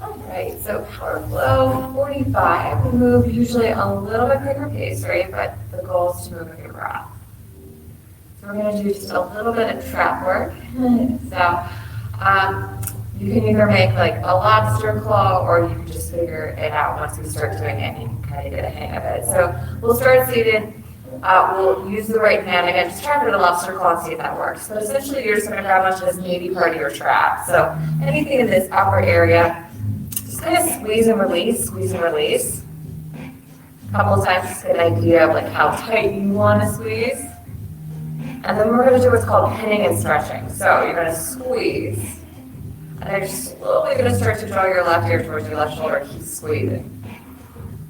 Alright, so power flow 45, we move usually a little bit quicker pace, right? But the goal is to move with your breath. So we're gonna do just a little bit of trap work. You can either make like a lobster claw or you can just figure it out once we start doing it and you can kind of get a hang of it. So we'll start seated. We'll use the right hand again, just try to do a lobster claw and see if that works. But essentially you're just gonna grab onto this meaty part of your trap. So anything in this upper area, just kind of squeeze and release, squeeze and release. A couple of times just get an idea of like how tight you want to squeeze. And then we're going to do what's called pinning and stretching. So you're going to squeeze, and then you're slowly going to start to draw your left ear towards your left shoulder. Keep squeezing.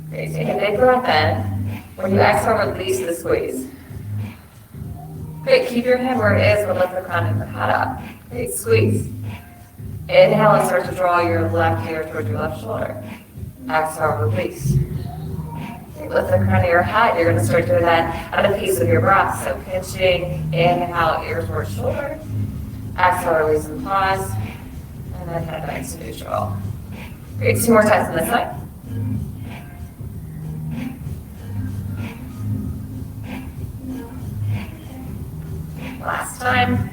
Okay, take a big breath in. When you exhale, release the squeeze. Great, keep your hand where it is, but lift the crown of the head up. Great, squeeze. Inhale and start to draw your left ear towards your left shoulder. Exhale, release. Lift the crown of your head. You're going to start doing that at a pace of your breath. So pinching, inhale, ear towards shoulder. Exhale, release and pause. And then head back to neutral. Great. 2 more times on this side. Last time.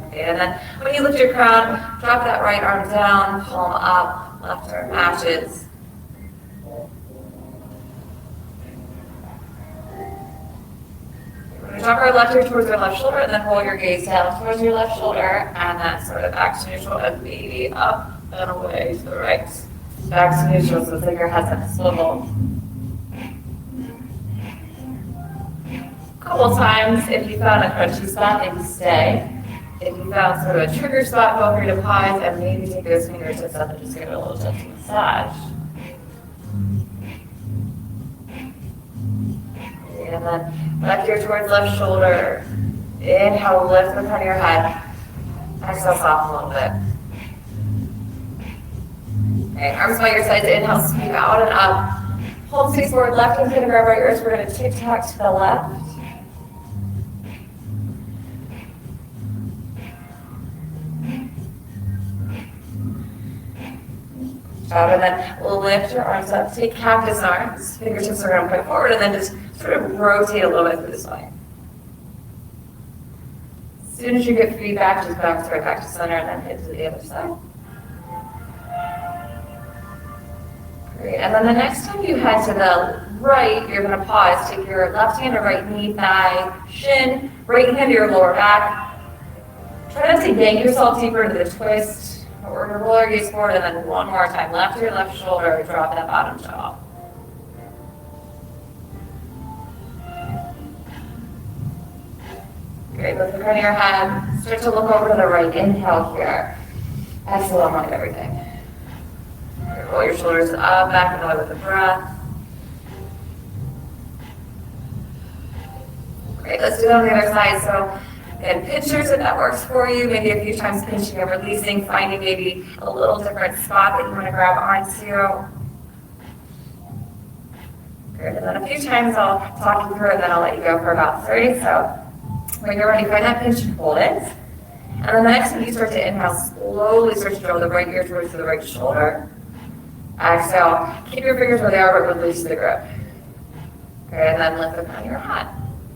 Okay, and then when you lift your crown, drop that right arm down, palm up, left arm matches. We're going to drop our left ear towards our left shoulder and then roll your gaze down towards your left shoulder and then sort of back to neutral and maybe up and away to the right. Back to neutral so think your head's at a swivel. A couple times, if you found a crunchy spot, maybe stay. If you found sort of a trigger spot, feel free to pause and maybe take those fingertips up and just give it a little gentle massage. And then left ear towards left shoulder. Inhale, lift the front of your head. Exhale, soften a little bit. Okay, arms by your sides. Inhale, sweep out and up. Hold space forward. Left hand's gonna grab right ears. We're gonna tick-tock to the left. And then lift your arms up, take cactus arms, fingertips are going to point forward, and then just sort of rotate a little bit through the spine. As soon as you get feedback, just bounce right back to center and then hit to the other side. Great, and then the next time you head to the right, you're going to pause, take your left hand to right knee, thigh, shin, right hand to your lower back. Try not to yank yourself deeper into the twist. We're going to roll our gaze forward and then one more time. Left ear, left shoulder, drop that bottom jaw. Great, lift the crown of your head. Start to look over to the right. Inhale here. Exhale, unlock everything. Great, roll your shoulders up, back and away with the breath. Great, let's do that on the other side. So, and pinchers if that works for you, maybe a few times pinching and releasing, finding maybe a little different spot that you want to grab onto. Good, and then a few times I'll talk you through it, and then I'll let you go for about 30. So when you're ready, find that pinch and hold it. And then the next time you start to inhale, slowly start to draw the right ear towards the right shoulder. Exhale, keep your fingers where they are, but release the grip. Okay, and then lift the crown of your head.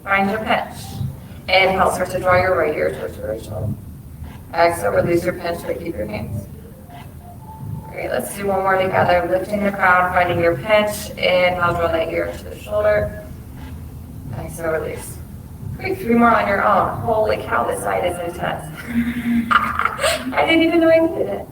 Find your pinch. Inhale, start to draw your right ear towards your right shoulder. Exhale, release your pinch, but keep your hands. Great, let's do one more together. Lifting the crown, finding your pinch. Inhale, draw that ear to the shoulder. Exhale, release. Great, 3 more on your own. Holy cow, this side is intense. I didn't even know I needed it.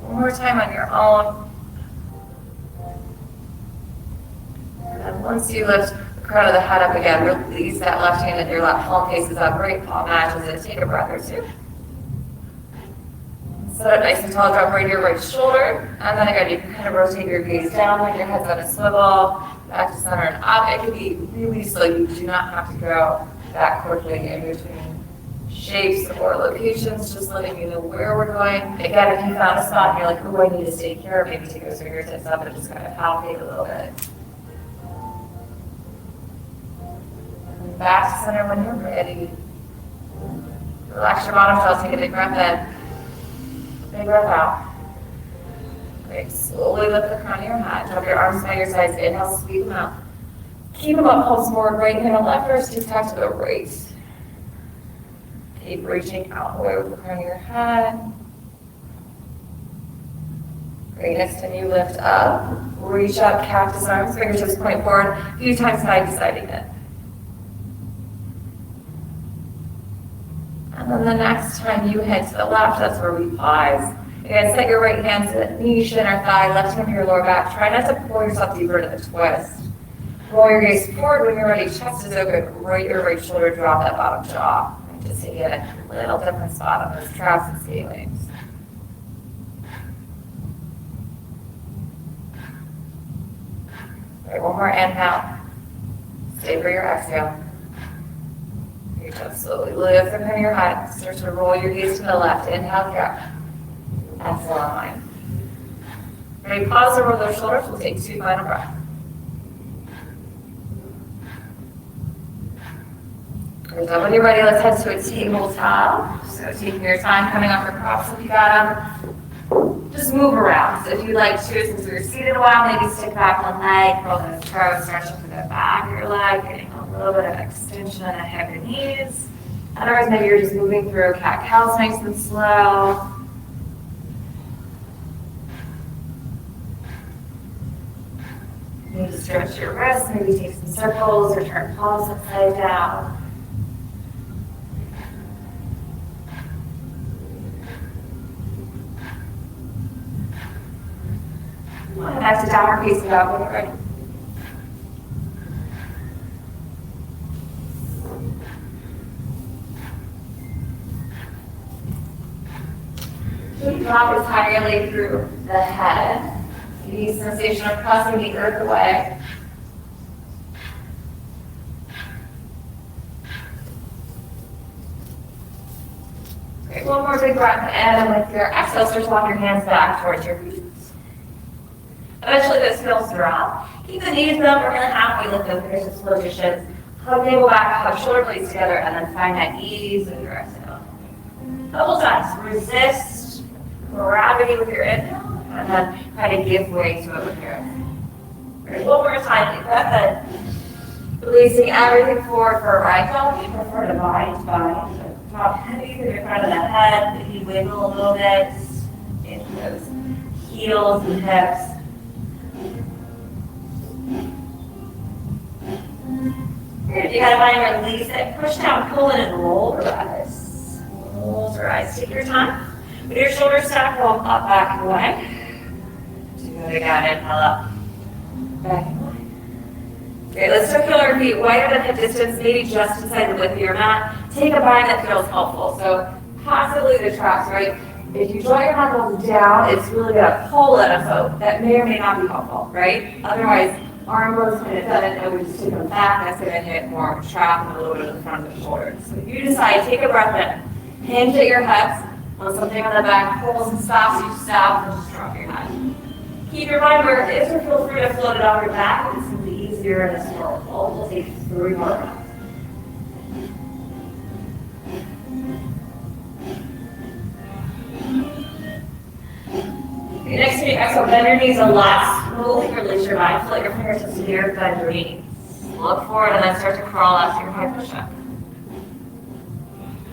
One more time on your own. And then once you lift the crown of the head up again, release that left hand and your left palm faces up. Right palm matches it. Take a breath or two. Set up nice and tall, drop right your right shoulder. And then again, you can kind of rotate your gaze down when your head's on a swivel, back to center and up. It can be really slow. You do not have to go that quickly in between shapes or locations, just letting you know where we're going. Again, if you found a spot and you're like, oh, I need to stay here, maybe take those fingertips up and just kind of palpate a little bit. And back to center when you're ready. Relax your bottom jaw, take a big breath in. Big breath out. Great, slowly lift the crown of your head, drop your arms by your sides, inhale, squeeze them out. Keep them up, pulse forward, right hand and left wrist, just back to the right. Keep reaching out and away with the crown of your head. Great, next time you lift up, reach up, cactus arms, fingertips point forward, a few times side to side again. And then the next time you head to the left, that's where we pause. Again, set your right hand to the knee, shin, or thigh, left hand to your lower back. Try not to pull yourself deeper into the twist. Roll your gaze forward when you're ready. Chest is open. Right your right shoulder, drop that bottom jaw. Just to get a little different spot on those traps and ceilings. All right, one more inhale. Savor your exhale. Reach up slowly. Lift the crown of your head. Start to roll your gaze to the left. Inhale, here. Exhale, line. Ready, pause over those shoulders. We'll take 2 final breaths. So when you're ready, let's head to a tabletop. So taking your time, coming off your props if you got them. Just move around. So if you'd like to, since we were seated a while, maybe stick back one leg, curl those toes, stretching through the back of your leg, getting a little bit of extension in the hip and knees. Otherwise, maybe you're just moving through cat-cows nice and slow. Maybe stretch your wrists, maybe take some circles or turn palms upside down. Back to downward facing dog when you're ready. So drop entirely through the head. The sensation of pressing the earth away. Great. One more big breath in, and with your exhale, start to walk your hands back towards your feet. Eventually those heels drop. Keep the knees up, we're gonna halfway lift those fingertips, close your shins. Hug navel back, hug shoulder blades together, and then find that ease with your exhale. Couple times, resist gravity with your inhale, and then try to give way to it with your exhale. Great, one more time, deep breath in. Releasing everything forward for a ragdoll. You prefer to bind. Drop heavy through the front of the head, maybe wiggle a little bit into those heels and hips. If you gotta find release it, push down, pull in, and roll the rise. Roll the rise. Take your time. With your shoulders stacked, roll up, back, and away. Do it again. Inhale up. Back and away. Okay, let's circle our feet wider than hip distance, maybe just inside the width of your mat. Take a bind that feels helpful. So possibly the traps, right? If you draw your knuckles down, it's really gonna pull at us, so that may or may not be helpful, right? Otherwise, arm goes kind of done and we just take them back, that's going to hit more trap and a little bit of the front of the shoulders. So if you decide, take a breath in, hinge at your hips, when something on the back pulls and stops, you stop and just drop your head. Keep your mind where it is, or feel free to float it off your back. It's simply easier in a slower pull. We'll take 3 more breaths. Okay, next to your exhale, bend your knees a lot. Slowly release your mind. Float your fingertips to the earth, bend your knees. Look forward and then start to crawl up to your high push-up.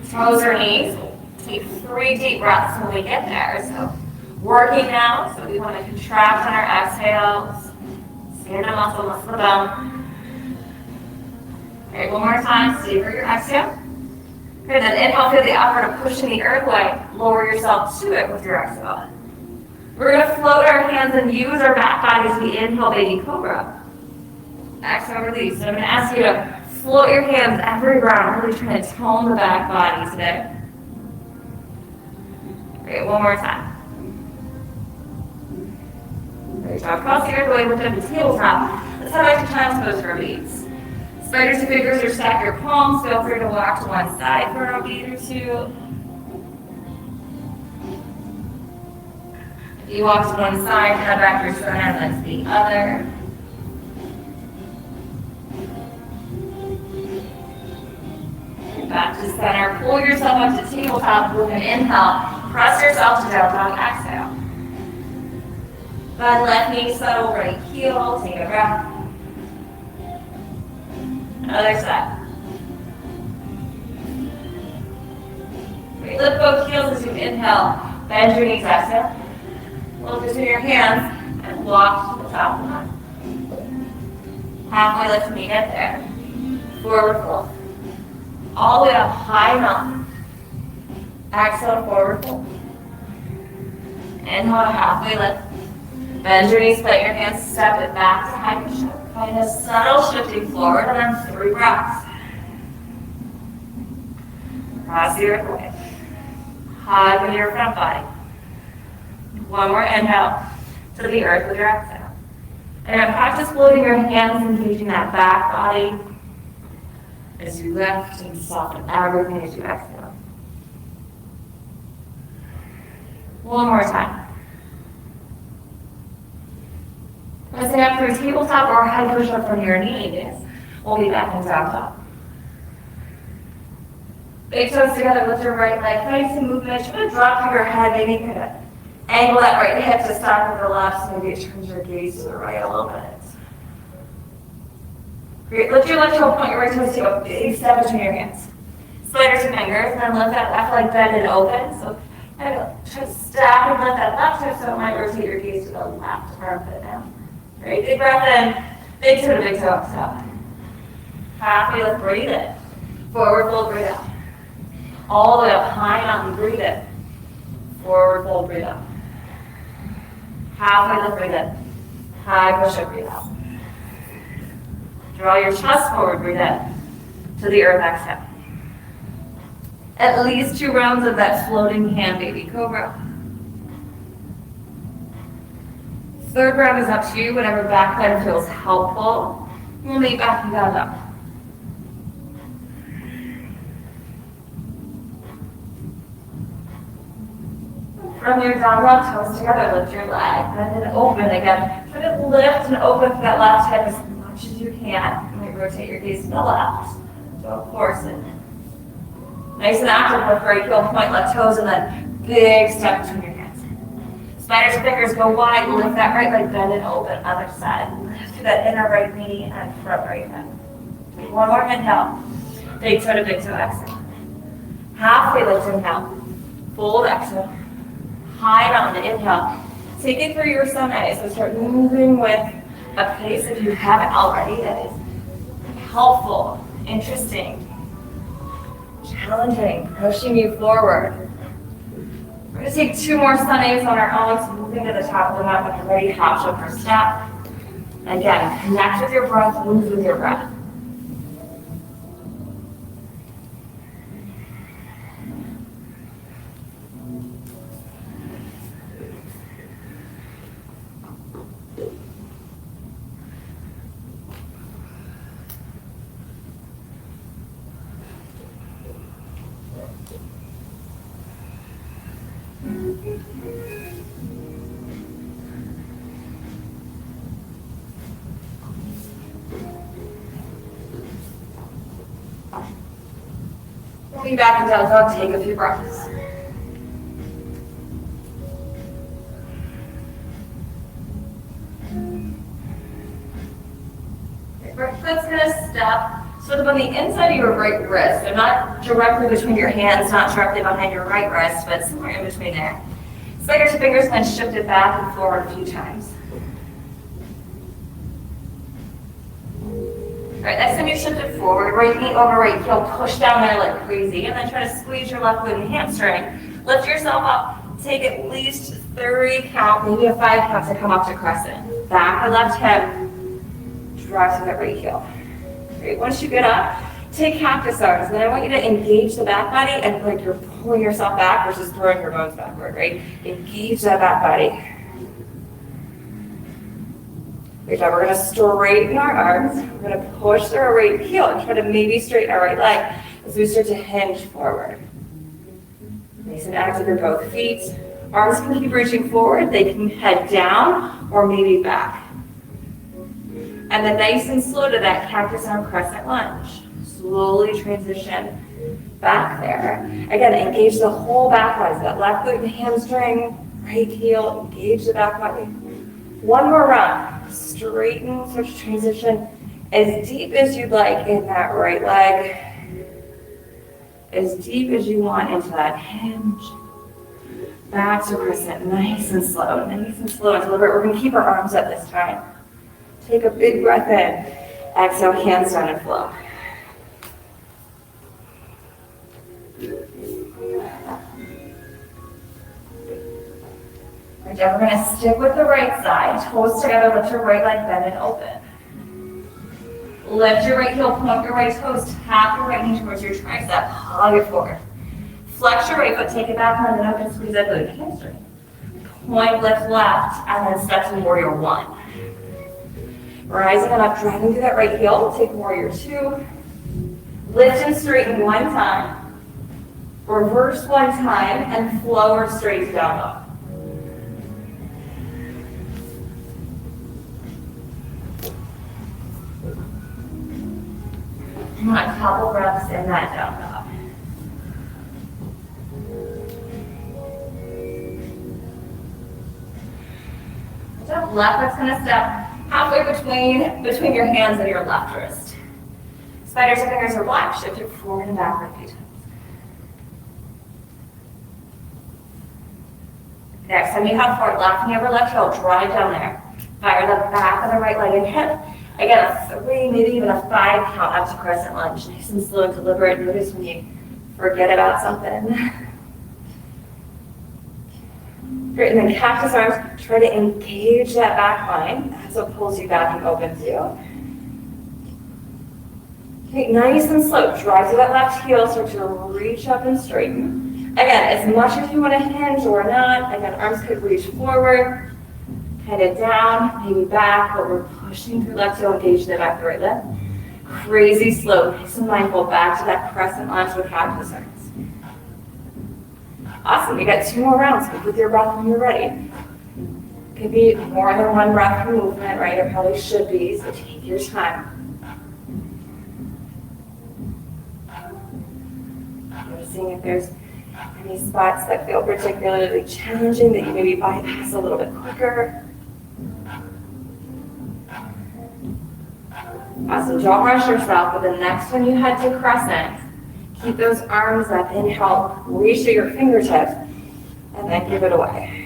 Toes or knees. Take 3 deep breaths when we get there. So working now, so we want to contract on our exhales. Stand up, muscle the bone. Okay, one more time. Savor your exhale. Good, then inhale, feel the effort of pushing the earth away. Lower yourself to it with your exhale. We're going to float our hands and use our back body as we inhale, baby cobra. Exhale, release. So I'm going to ask you to float your hands every round, really trying to tone the back body today. Great, one more time. Great job. Cross the earth away, lift up the tabletop. Let's head back to child's pose for a beat. Spiders to fingers or stack your palms. Feel free to walk to one side for a beat or two. If you walk to one side, head back your center, let's the other. Back to center. Pull yourself up to tabletop with an inhale. Press yourself to down dog. Exhale. Bend left knee, subtle right heel. Take a breath. Other side. Lift both heels as you inhale. Bend your knees. Exhale. Lift between your hands and walk to the top of the mat. Halfway lift when you get there. Forward fold. All the way up, high mountain. Exhale, forward fold. Inhale, halfway lift. Bend your knees, plant your hands, step it back to high push-up. Find a subtle shifting forward and then 3 breaths. Cross the earth away. Hug with your front body. One more inhale to the earth with your exhale. And then practice floating your hands, engaging that back body as you lift and soften everything as you exhale. One more time. Pressing up through tabletop or head push up from your knees. We'll be back in down dog. Big toes together, lift your right leg. Nice and movement. Just going to drop your head. Maybe you could angle that right hip to start with the left. So maybe it turns your gaze to the right a little bit. Great. Lift your left toe, point your right toes, take a big step between your hands. Spider to fingers, and then lift that left leg bend and open. So kind of try to stack and lift that left hip so it might rotate your gaze to the left armpit now. Great. Big breath in. Big toe to big toe. Exhale. Halfway lift, breathe in. Forward fold, breathe out. All the way up, high mountain, breathe in. Forward fold, breathe out. Halfway lift, breathe in. High push up, breathe out. Draw your chest forward, breathe in. To the earth, exhale. At least 2 rounds of that floating hand baby cobra. 3rd round is up to you, whatever back bend feels helpful. We'll meet back and down dog. From your down dog, toes together, lift your leg, bend and open again. Try to lift and open for that left hip as much as you can. You might rotate your gaze to the left. Don't force it. Nice and active with right heel, point left toes, and then big step between your hands. Spider's fingers go wide, lift that right leg, bend and open, other side. Lift through that inner right knee and front right hip. One more inhale. Big toe to big toe, exhale. Halfway lift, inhale. Fold, exhale. High mountain, inhale. Take it through your sunrise, so start moving with a pace if you haven't already that is helpful, interesting, challenging, pushing you forward. We're going to take 2 more sun A's on our own, so moving to the top of the mat when you're ready, hop, jump, or step. Again, connect with your breath, move with your breath. Moving back into down dog, take a few breaths. Right foot's gonna step sort of on the inside of your right wrist. So not directly between your hands, not directly behind your right wrist, but somewhere in between there. Spider to fingers, then shift it back and forward a few times. All right, next time you shift it forward, right knee over right heel, push down there like crazy, and then try to squeeze your left glute and hamstring. Lift yourself up. Take at least 3 count, maybe a 5 count to come up to crescent. Back the left hip, drive to that right heel. Great, once you get up, take cactus arms. Then I want you to engage the back body and like you're pulling yourself back versus throwing your bones backward, right? Engage that back body. Great job. We're going to straighten our arms. We're going to push through our right heel and try to maybe straighten our right leg as we start to hinge forward. Nice and active in both feet. Arms can keep reaching forward. They can head down or maybe back. And then nice and slow to that cactus arm crescent lunge. Slowly transition back there. Again, engage the whole back leg. That left glute and hamstring, right heel, engage the back leg. One more round. Straighten, start to transition as deep as you'd like in that right leg. As deep as you want into that hinge. Back to crescent, nice and slow, nice and slow and deliberate. We're going to keep our arms up this time. Take a big breath in. Exhale, hands down and flow. Right, we're going to stick with the right side. Toes together, lift your right leg, bend and open. Lift your right heel, point your right toes, tap your right knee towards your tricep, hug it forward. Flex your right foot, take it back, and then up and squeeze that glute hamstring. Point, lift left, and then step to warrior one. Rising on up, driving through that right heel, take warrior two. Lift and straighten one time. Reverse one time, and flow or straight down dog. A couple breaths in that down dog. Left foot's going to step halfway between your hands and your left wrist. Spiders and fingers are black. Shift it forward and backward a few times. Next time you have forward, left knee over left heel, drive down there. Fire the back of the right leg and hip. Again, a 3, maybe even a 5 count up to crescent lunge. Nice and slow and deliberate. Notice when you forget about something. Great, and then cactus arms, try to engage that back line. That's what pulls you back and opens you. Okay, nice and slow. Drive to that left heel, start to reach up and straighten. Again, as much as you want to hinge or not, again, arms could reach forward, headed down, maybe back, but we're pushing through left heel, engage the back of the right leg. Crazy slow, nice and mindful, back to that crescent lunge with cactus arms. Awesome, you got 2 more rounds. Speak with your breath when you're ready. Could be more than one breath per movement, right? It probably should be, so take your time. Noticing if there's any spots that feel particularly challenging that you maybe bypass a little bit quicker. Awesome, don't rush yourself, but the next time you head to crescent, keep those arms up, inhale, reach to your fingertips, and then give it away.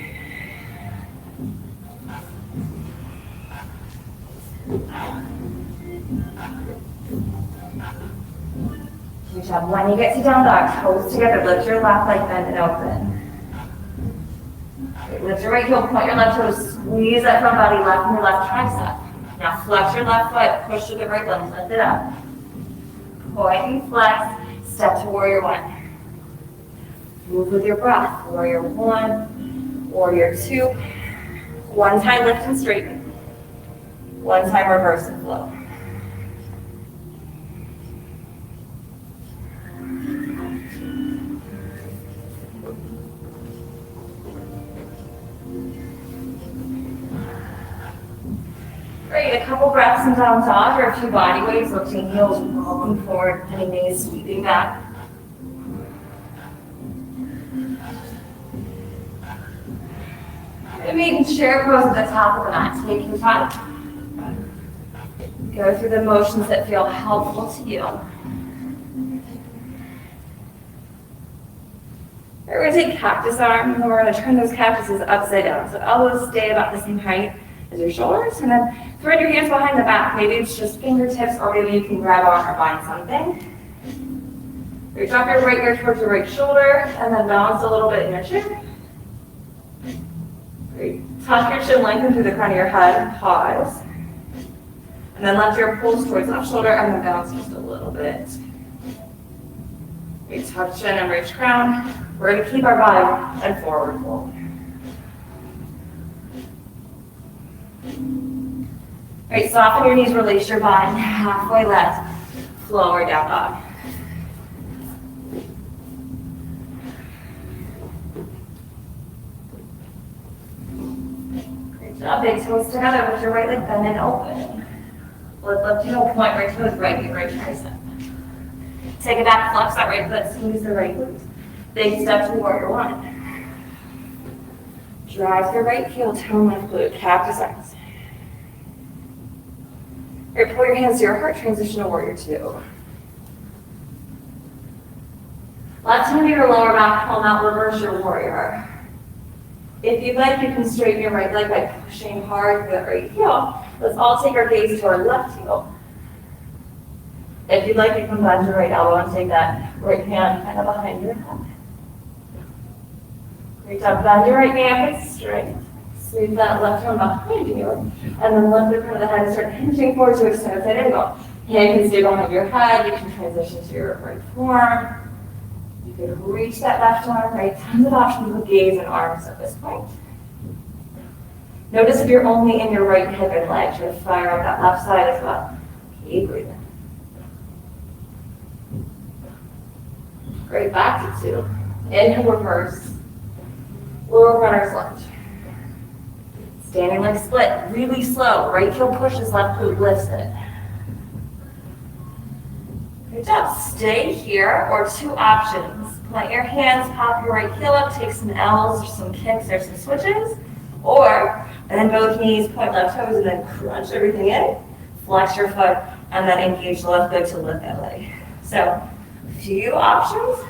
Good job. When you get to down dog, toes together, lift your left leg, bend and open. Okay, lift your right heel, point your left toes, squeeze that front body, left and your left tricep. Now flex your left foot, push to the right leg, lift it up. Point and flex. Step to warrior one. Move with your breath. Warrior one, warrior two. One time lift and straighten. One time reverse and flow. Great, a couple breaths in down dog or a few body weights, lifting heels, rolling forward, bending knees, sweeping back. And making chair pose at the top of the mat. Take your time. Go through the motions that feel helpful to you. We're going to take cactus arm, and we're going to turn those cactuses upside down. So elbows stay about the same height as your shoulders, and then thread your hands behind the back. Maybe it's just fingertips, or maybe you can grab on or bind something. You drop your right ear towards your right shoulder, and then balance a little bit in your chin. Great. Tuck your chin, lengthen through the crown of your head, pause. And then lift your pulse towards left shoulder, and then bounce just a little bit. We tuck chin and reach crown. We're going to keep our body and forward fold. Right, soften your knees, release your body, halfway left, lower down dog. Great job, big toes together with your right leg bend and open. Lift heel, point right toes, right knee, right tricep. Take it back, flex that right foot, squeeze the right glute. Big step to warrior one. Drive the right heel, toe left glute, cactus eyes. Right, pull your hands to your heart, transition to warrior two. Left hand to your lower back, palm out, reverse your warrior. If you'd like, you can straighten your right leg by pushing hard with that right heel. Let's all take our gaze to our left heel. If you'd like, you can bend your right elbow and take that right hand kind of behind your head. Great job. Bend your right knee up and straight. Sweep that left arm behind you. And then lift the front of the head and start hinging forward to extended side angle. Hand can stay behind your head. You can transition to your right forearm. You can reach that left arm, right? Tons of options with gaze and arms at this point. Notice if you're only in your right hip and leg, try to fire up that left side as well. Keep breathing. Great, back to two. Inhale, reverse. Lower runner's lunge. Standing leg split, really slow. Right heel pushes, left glute lifts it. Good job. Stay here, or two options. Plant your hands, pop your right heel up, take some L's or some kicks or some switches. Or bend both knees, point left toes, and then crunch everything in. Flex your foot, and then engage the left leg to lift that leg. So, few options.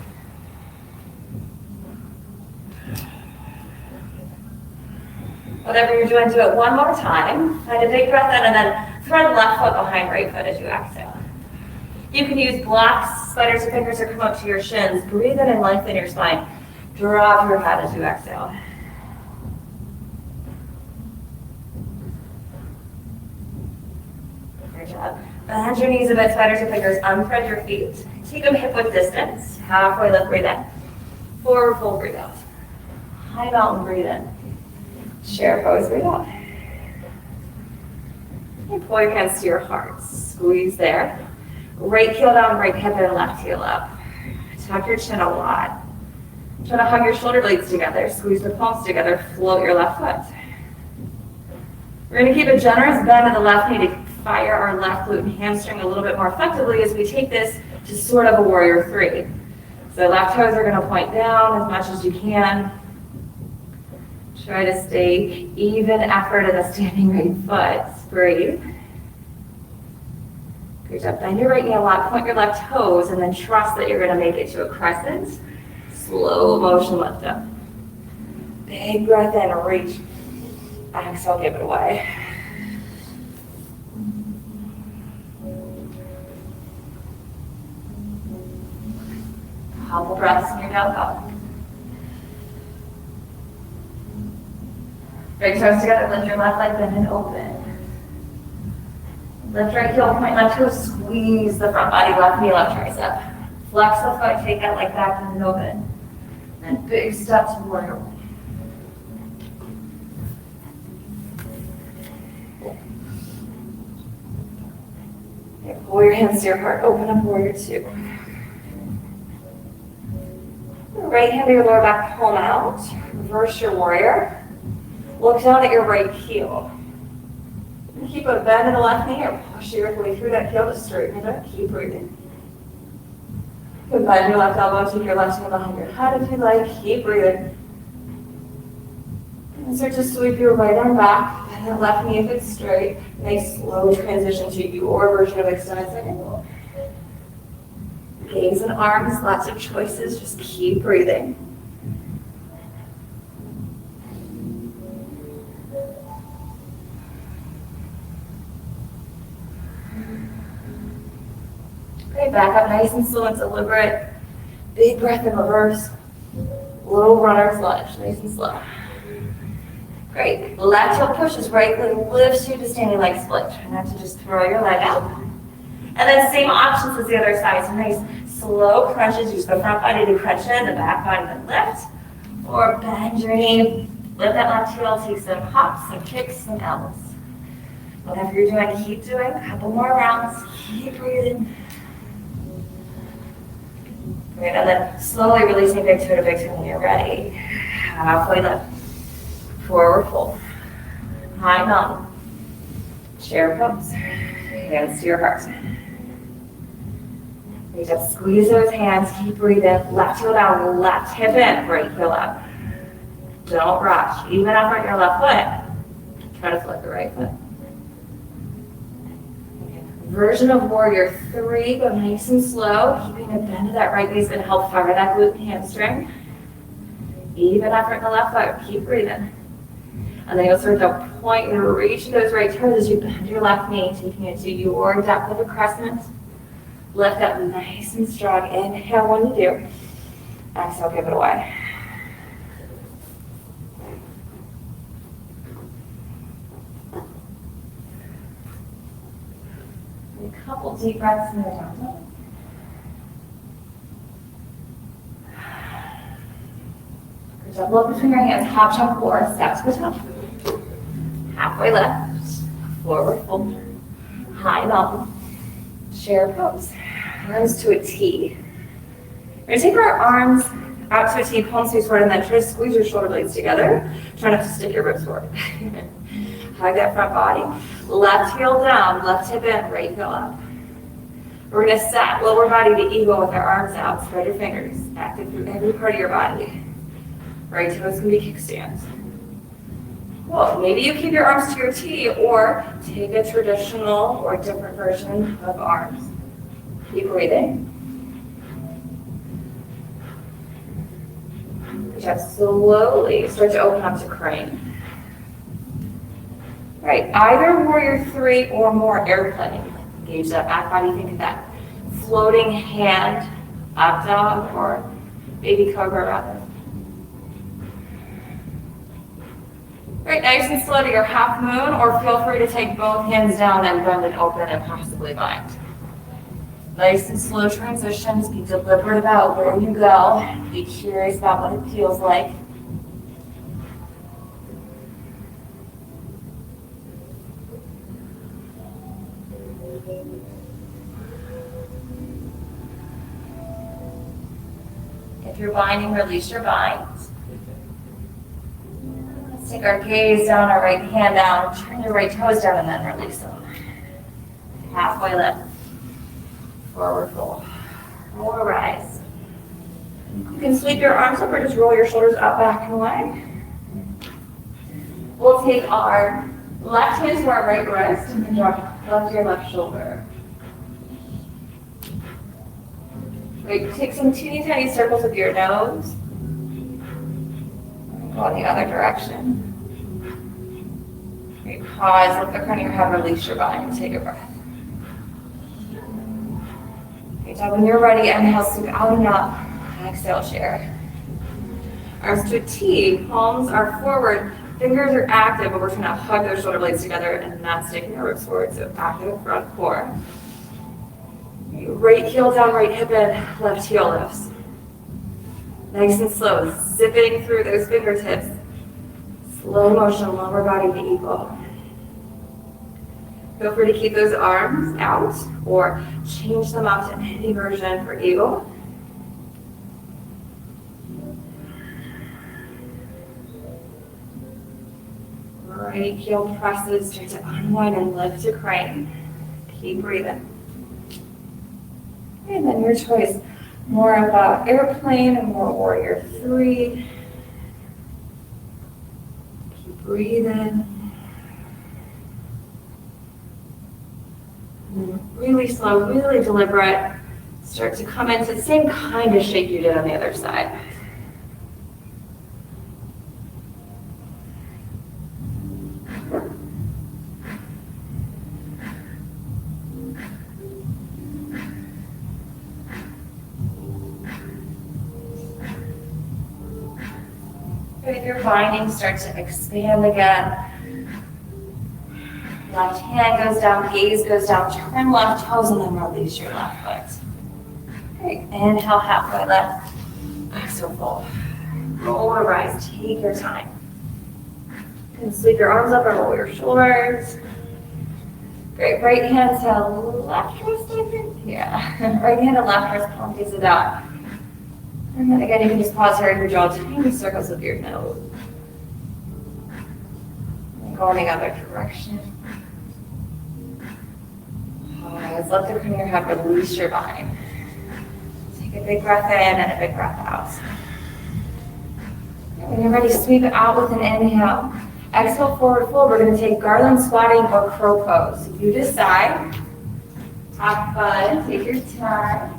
Whatever you're doing, do it one more time. Find a big breath in, and then thread left foot behind right foot as you exhale. You can use blocks, spiders, or fingers, or come up to your shins. Breathe in and lengthen your spine. Drop your head as you exhale. Good job. Bend your knees a bit, spiders, or fingers. Unthread your feet. Keep them hip width distance. Halfway lift, breathe in. Forward fold, breathe out. High mountain, breathe in. Chair pose, breathe out. And pull your hands to your heart. Squeeze there. Right heel down, right hip and left heel up. Tuck your chin a lot. Try to hug your shoulder blades together. Squeeze the palms together. Float your left foot. We're going to keep a generous bend of the left knee to fire our left glute and hamstring a little bit more effectively as we take this to sort of a warrior three. So left toes are going to point down as much as you can. Try to stay even effort in the standing right foot. Breathe. Good job. Bend your right knee a lot. Point your left toes and then trust that you're going to make it to a crescent. Slow motion lift up. Big breath in, reach. Exhale, give it away. Couple breaths in your down dog. Big toes together, lift your left leg, bend and open. Lift right heel, point left toe, squeeze the front body, left knee, left tricep. Flex the foot, take that leg back and open. And big step to warrior one. Okay, pull your hands to your heart, open up warrior two. Right hand to your lower back, palm out. Reverse your warrior. Look down at your right heel. Keep a bend in the left knee or push your way through that heel to straighten it up. Keep breathing. You can bend your left elbow, take your left hand behind your head if you like. Keep breathing. And start to sweep your right arm back. Bend that left knee if it's straight. Nice slow transition to your version of extended side angle. Gaze and arms, lots of choices. Just keep breathing. Okay, back up nice and slow and deliberate. Big breath in reverse. Little runner's lunge, nice and slow. Great. Left heel pushes, right leg lifts you to standing leg split. Try not to just throw your leg out. And then same options as the other side. So nice slow crunches. Use the front body to crunch in, the back body to lift. Or bend your knee. Lift that left heel. Take some hops, some kicks, some L's. Whatever you're doing, keep doing. A couple more rounds. Keep breathing. Great, and then slowly releasing big toe to big toe when you're ready. Halfway lift. Forward fold. High mountain. Chair pose. Hands to your heart. Reach up, squeeze those hands, keep breathing. Left heel down, left hip in, right heel up. Don't rush. Even up on your left foot. Try to flip the right foot. Version of warrior 3, go nice and slow, keeping a bend of that right waist and help fire that glute and hamstring. Even effort in the left foot, keep breathing. And then you'll start to point and reach those right toes as you bend your left knee, taking it to your depth of a crescent. Lift up nice and strong. Inhale when you do. Exhale, give it away. A couple deep breaths in the down dog. Good job. Look between your hands. Hop, jump, or step to the top. Halfway left. Forward fold. High mountain. Chair pose. Arms to a T. We're going to take our arms out to a T, palms face forward, and then try to squeeze your shoulder blades together. Try not to stick your ribs forward. Hug that front body. Left heel down, left hip in, right heel up. We're going to set lower body to eagle with our arms out. Spread your fingers. Active through every part of your body. Right toes can be kickstands. Cool. Maybe you keep your arms to your T or take a traditional or different version of arms. Keep breathing. Just slowly start to open up to crane. Right, either warrior 3 or more airplane. Engage that back body. Think of that floating hand, up dog, or baby cobra rather. Right, nice and slow to your half moon, or feel free to take both hands down and bend and open and possibly bind. Nice and slow transitions. Be deliberate about where you go. Be curious about what it feels like. If you're binding, release your bind. Let's take our gaze down, our right hand down, turn your right toes down, and then release them. Halfway lift. Forward fold. Or rise. You can sweep your arms up or just roll your shoulders up, back, and away. We'll take our left hand to our right wrist and drop left your left shoulder. Great. Take some teeny tiny circles with your nose. Go in the other direction. Great. Pause, lift the crown of your head, release your body, and take a breath. So when you're ready, inhale, scoop out and up. Exhale, chair. Arms to a T, palms are forward, fingers are active, but we're trying to hug those shoulder blades together and not sticking our ribs forward, so active front core. Right heel down, right hip in, left heel lifts. Nice and slow, zipping through those fingertips. Slow motion, lower body to eagle. Feel free to keep those arms out or change them out to any version for eagle. Right heel presses, start to unwind and lift to crane. Keep breathing. And then your choice, more about airplane and more warrior 3. Keep breathing. Really slow, really deliberate. Start to come into the same kind of shape you did on the other side. With your binding, start to expand again. Left hand goes down, gaze goes down, turn left toes, and then release your left foot. Great. Inhale, halfway lift. Exhale, fold. Roll or rise. Take your time. You can sweep your arms up and roll your shoulders. Great, right hand to left wrist, I think. Yeah, right hand to left wrist, palm faces out. And then again, you can just pause here and draw tiny circles with your nose. And go in the other direction. All right, let's let the crown of your head release your mind. Take a big breath in and a big breath out. When you're ready, sweep it out with an inhale. Exhale, forward fold. We're going to take garland squatting or crow pose. You decide. Have fun. Take your time.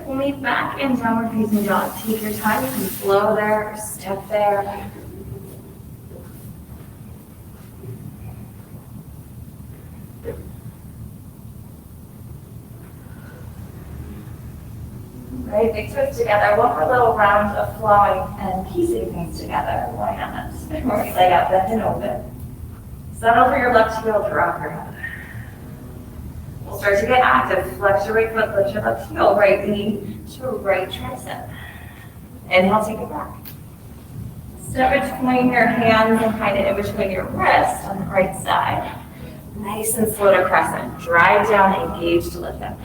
We'll meet back in downward facing dog. Take your time. You can flow there, step there. Right, big toes together. One more little round of flowing and piecing things together. Why not? Right leg out, bend and open. Sun over your left heel, drop your head. We'll start to get active. Flex your right foot, lift your left heel, right knee to right tricep. Inhale, take it back. Step between your hands and kind of in between your wrists on the right side. Nice and slow to crescent. Drive down, engage to lift up.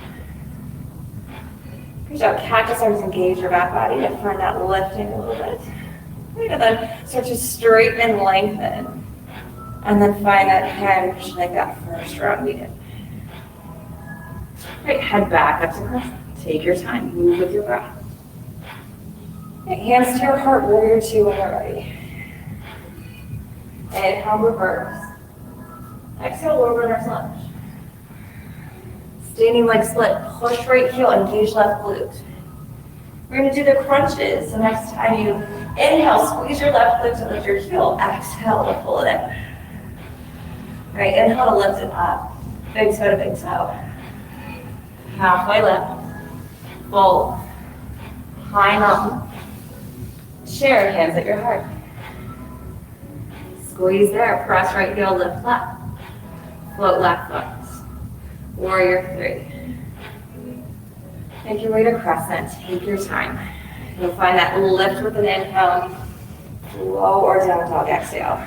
Good job. Cactus arms, engage your back body to find that lifting a little bit. Great, and then start to straighten and lengthen. And then find that hinge like that first round we did. Great, head back up to crescent. Take your time, move with your breath. Great, hands to your heart, warrior two when you're ready. Inhale, reverse. Exhale, low runner's lunge. Standing leg split, push right heel, engage left glute. We're going to do the crunches. So next time you inhale, squeeze your left glute to lift your heel. Exhale to pull it in. All right, inhale to lift it up. Big toe to big toe. Halfway lift. Fold. High mountain. Share hands at your heart. Squeeze there. Press right heel, lift left. Float left foot. Warrior three. Make your way to crescent. Take your time. You'll find that lift with an inhale, low or down dog exhale.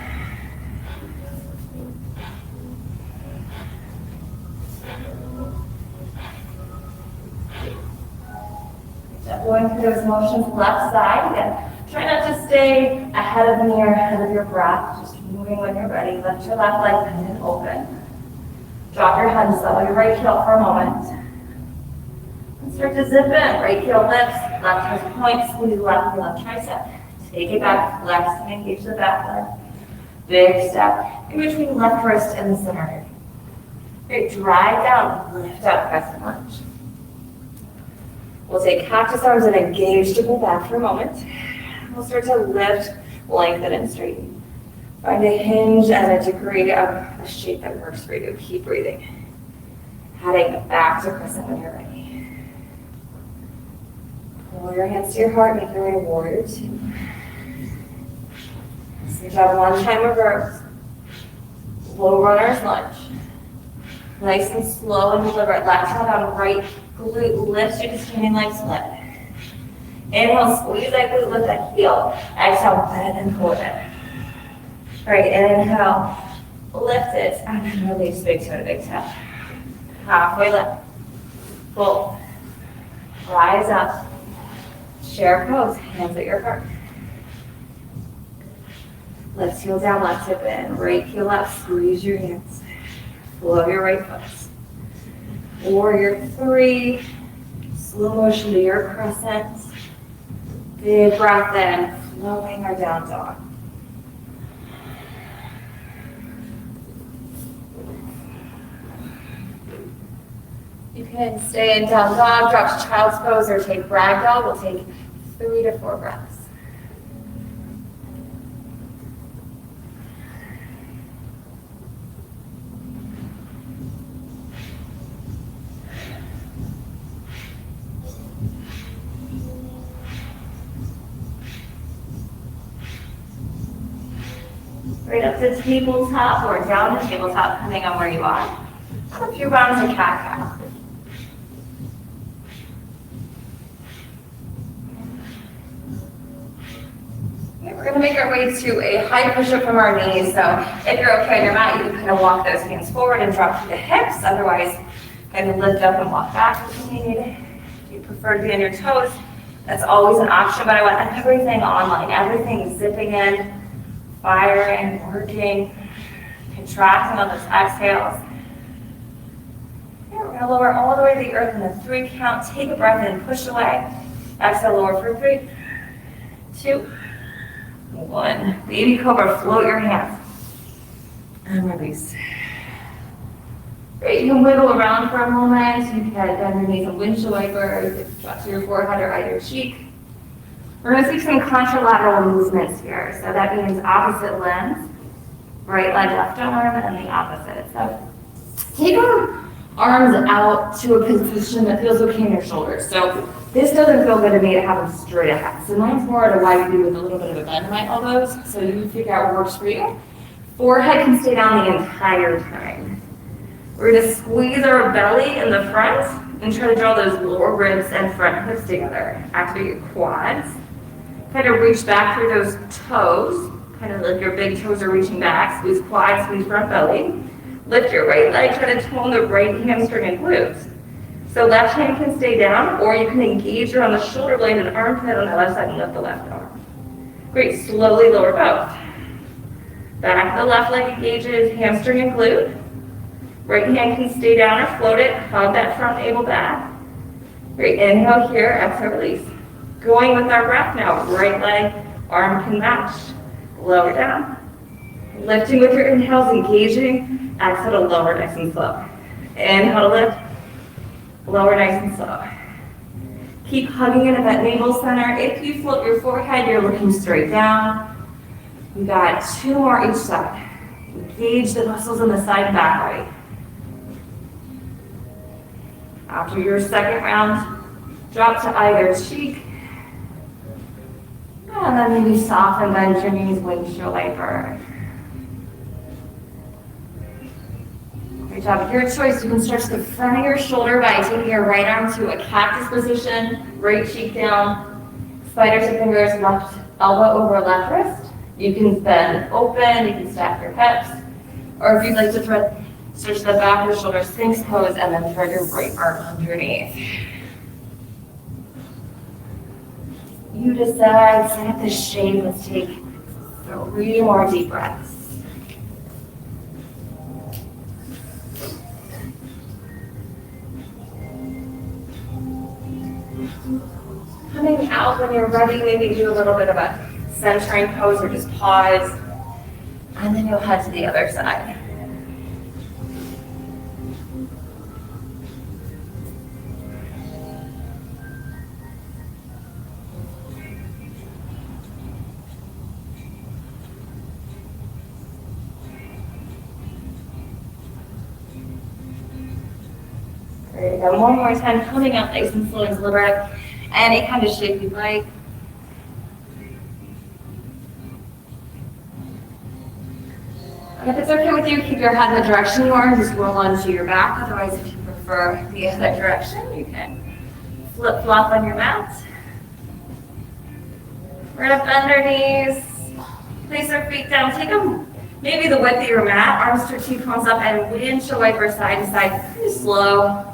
Going through those motions left side. Again, try not to stay ahead of the mirror, ahead of your breath. Just moving when you're ready. Lift your left leg and then open. Drop your head and settle your right heel for a moment. And start to zip in. Right heel lifts, left hip point, squeeze left and left tricep. Take it back, flex and engage the back leg. Big step in between left wrist and the center. Great, drive down, lift up, crescent lunge. We'll take cactus arms and engage to pull back for a moment. We'll start to lift, lengthen, and straighten. Find a hinge and a degree of a shape that works for you. Keep breathing. Heading back to crescent when you're ready. Pull your hands to your heart, make your way to warrior two. Good job, one time reverse. Low runner's lunge. Nice and slow and deliberate. Left hand on right glute, lift your standing leg split. Inhale, squeeze that glute, lift that heel. Exhale, bend and pull it in. All right, inhale, lift it, and then release, big toe to big toe. Halfway lift, fold, rise up, share pose, hands at your heart. Left heel down, left hip in, right heel up, squeeze your hands. Flow your right foot. Warrior three, slow motion to your crescent. Big breath in, flowing our down dog. You can stay in down dog, drop to child's pose, or take ragdoll. We'll take 3 to 4 breaths. Right up to tabletop or down to tabletop, depending on where you are. A few rounds of cat-cow. Okay, we're gonna make our way to a high push-up from our knees. So if you're okay on your mat, you can kind of walk those hands forward and drop to the hips. Otherwise, kind of lift up and walk back if you need. If you prefer to be on your toes, that's always an option, but I want everything online, everything zipping in, firing, working, contracting on those exhales. Here, we're gonna lower all the way to the earth in a 3 count. Take a breath in, push away. Exhale, lower for 3, 2, 1. Baby cobra, float your hands. And release. Great, you can wiggle around for a moment. You can bend your knees and windshield wiper. You can drop to your forehead or either cheek. We're going to see some contralateral movements here. So that means opposite limbs, right leg, left arm, and the opposite. So take our arms out to a position that feels okay in your shoulders. So this doesn't feel good to me to have them straight ahead. So mine's more at a wide view with a little bit of a bend in my elbows. So you can figure out what works for you. Forehead can stay down the entire time. We're going to squeeze our belly in the front and try to draw those lower ribs and front hips together. Activate your quads. Kind of reach back through those toes. Kind of like your big toes are reaching back. Squeeze quads, squeeze front belly. Lift your right leg. Try to tone the right hamstring and glutes. So left hand can stay down, or you can engage around the shoulder blade and armpit on the left side and lift the left arm. Great. Slowly lower both. Back the left leg engages hamstring and glute. Right hand can stay down or float it. Hug that front navel back. Great. Inhale here. Exhale, release. Going with our breath now. Right leg, arm can match. Lower down. Lifting with your inhales, engaging. Exhale to lower nice and slow. Inhale to lift. Lower nice and slow. Keep hugging in at that navel center. If you float your forehead, you're looking straight down. We got 2 more each side. Engage the muscles on the side and back body. After your second round, drop to either cheek. And then maybe soften, bend your knees, windshield wiper. Great job. Your choice. You can stretch the front of your shoulder by taking your right arm to a cactus position, right cheek down, spiders of fingers, left elbow over left wrist. You can bend open, you can stack your hips, or if you'd like to stretch the back of the shoulder, Sphinx pose, and then thread your right arm underneath. You decide, set up the shape. Let's take 3 more deep breaths. Coming out when you're ready, maybe do a little bit of a centering pose or just pause, and then you'll head to the other side. There you go. One more time, coming out nice and slow and deliberate. Any kind of shape you'd like. If it's okay with you, keep your head in the direction you are and just roll onto your back. Otherwise, if you prefer the other direction, you can flip-flop on your mat. We're gonna bend our knees, place our feet down, take them maybe the width of your mat, arms to 2 palms up, and windshield wiper side to side, pretty slow.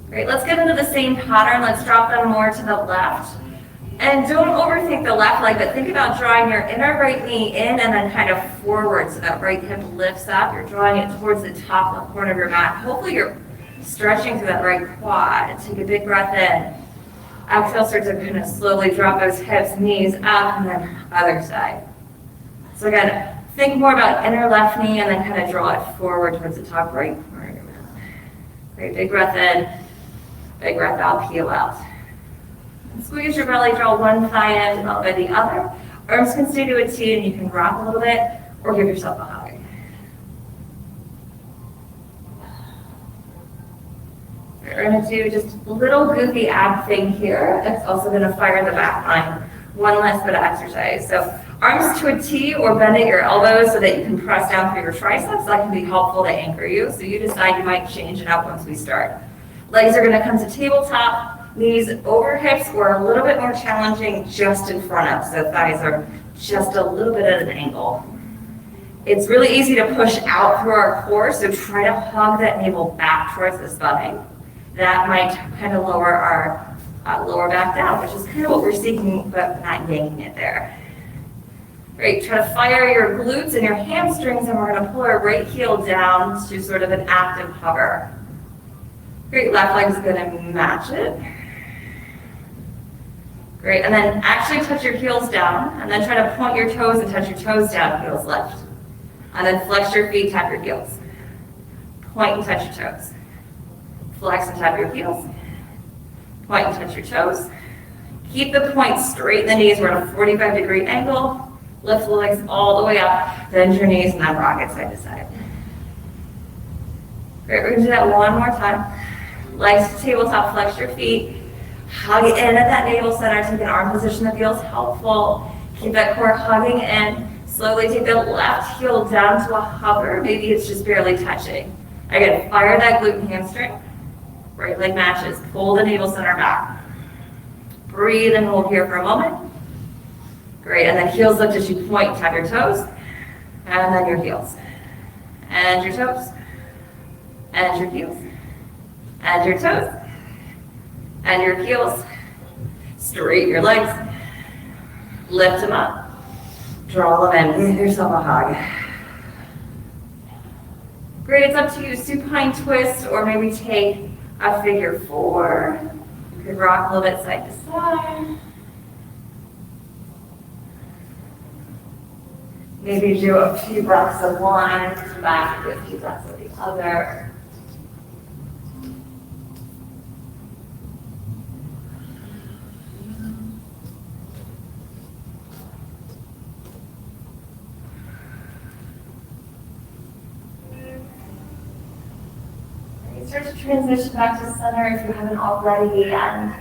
Great, let's get into the same pattern. Let's drop them more to the left. And don't overthink the left leg, but think about drawing your inner right knee in and then kind of forward so that right hip lifts up. You're drawing it towards the top left corner of your mat. Hopefully you're stretching through that right quad. Take a big breath in. Exhale, start to kind of slowly drop those hips, knees up, and then other side. So again, think more about inner left knee and then kind of draw it forward towards the top right corner of your mat. Great, big breath in. Big breath out, peel out. And squeeze your belly, draw one thigh in, develop by the other. Arms can stay to a T and you can rock a little bit or give yourself a hug. We're gonna do just a little goofy ab thing here. It's also gonna fire the back line. One last bit of exercise. So arms to a T or bend at your elbows so that you can press down through your triceps. That can be helpful to anchor you. So you decide you might change it up once we start. Legs are gonna come to tabletop, knees over hips, or a little bit more challenging, just in front of. So thighs are just a little bit at an angle. It's really easy to push out through our core, so try to hug that navel back towards the spine. That might kind of lower our lower back down, which is kind of what we're seeking, but not yanking it there. Great, try to fire your glutes and your hamstrings, and we're gonna pull our right heel down to sort of an active hover. Great, left leg's gonna match it. Great, and then actually touch your heels down, and then try to point your toes and touch your toes down, heels left. And then flex your feet, tap your heels. Point and touch your toes. Flex and tap your heels. Point and touch your toes. Keep the point straight in the knees. We're at a 45-degree angle. Lift the legs all the way up. Bend your knees and then rock it side to side. Great, we're gonna do that one more time. Legs to tabletop, flex your feet. Hug in at that navel center. Take an arm position that feels helpful. Keep that core hugging in. Slowly take the left heel down to a hover. Maybe it's just barely touching. Again, fire that glute and hamstring. Right leg matches. Pull the navel center back. Breathe and hold here for a moment. Great, and then heels lift as you point, tap your toes. And then your heels. And your toes. And your heels. And your toes. And your heels. Straighten your legs. Lift them up. Draw them in. Give yourself a hug. Great, it's up to you. Supine twist, or maybe take a figure four. You could rock a little bit side to side. Maybe do a few breaths of one, come back, do a few breaths of the other. Start to transition back to center if you haven't already, and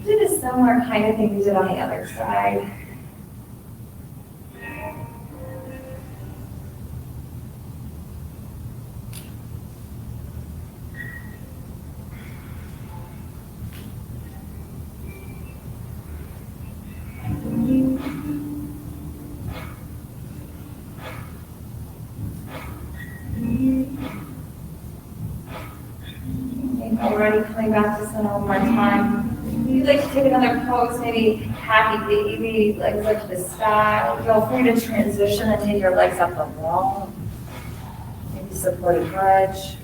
do the similar kind of thing we did on the other side. Already coming back to center one more time. If you'd like to take another pose, maybe happy baby, legs up to the sky. Feel free to transition and take your legs up the wall. Maybe supported bridge.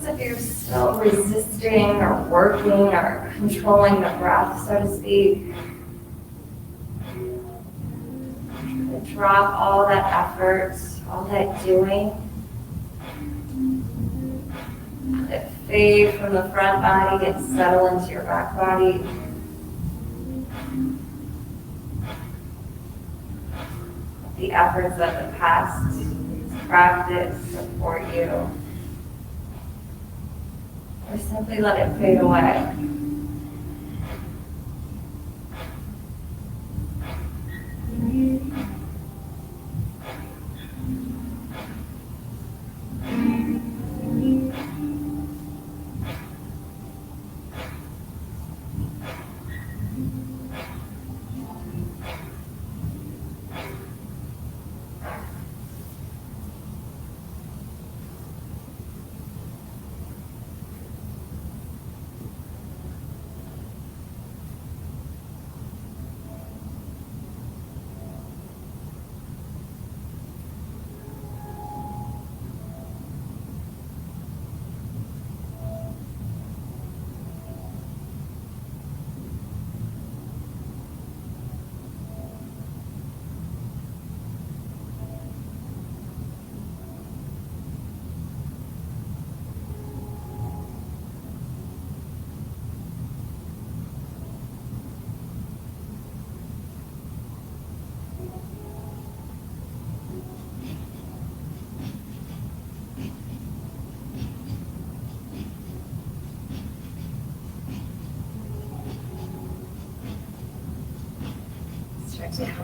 If you're still resisting or working or controlling the breath, so to speak, drop all that effort, all that doing. Let it fade from the front body and settle into your back body. The efforts of the past practice support you. Or simply let it fade away.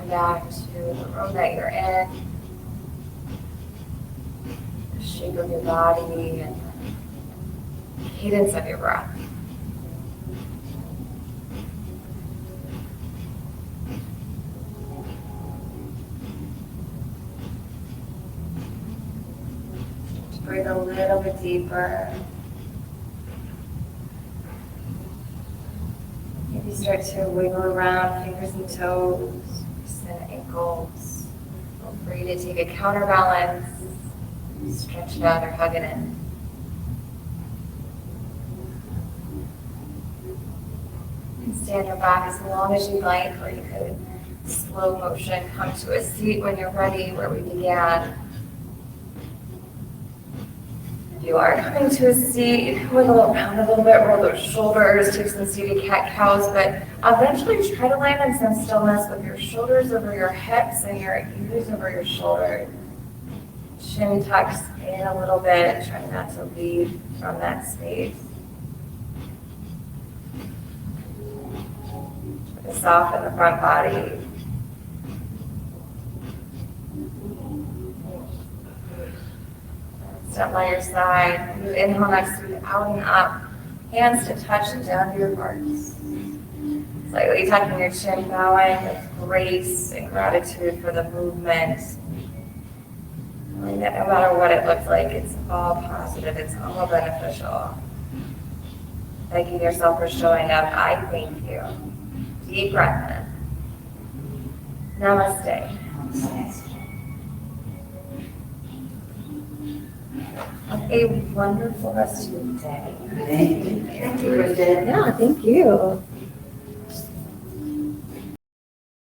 come back to the room that you're in. The shape of your body and the cadence of your breath. Breathe a little bit deeper. Maybe start to wiggle around fingers and toes, wrists and ankles. Feel free to take a counterbalance, stretch it out or hug it in. You can stand your back as long as you'd like, or you could slow motion come to a seat when you're ready, where we began. You are coming to a seat, wiggle around a little bit, roll those shoulders, take some seated cat-cows, but eventually try to land in some stillness with your shoulders over your hips and your ears over your shoulders. Chin tucks in a little bit, trying not to lead from that space. Try to soften the front body. Step by your side. You inhale next to out and up. Hands to touch down to your hearts. Slightly tucking your chin, bowing with grace and gratitude for the movement. Knowing that no matter what it looks like, it's all positive, it's all beneficial. Thanking yourself for showing up. I thank you. Deep breath in. Namaste. Have a wonderful rest of your day. Thank you. Yeah, thank you.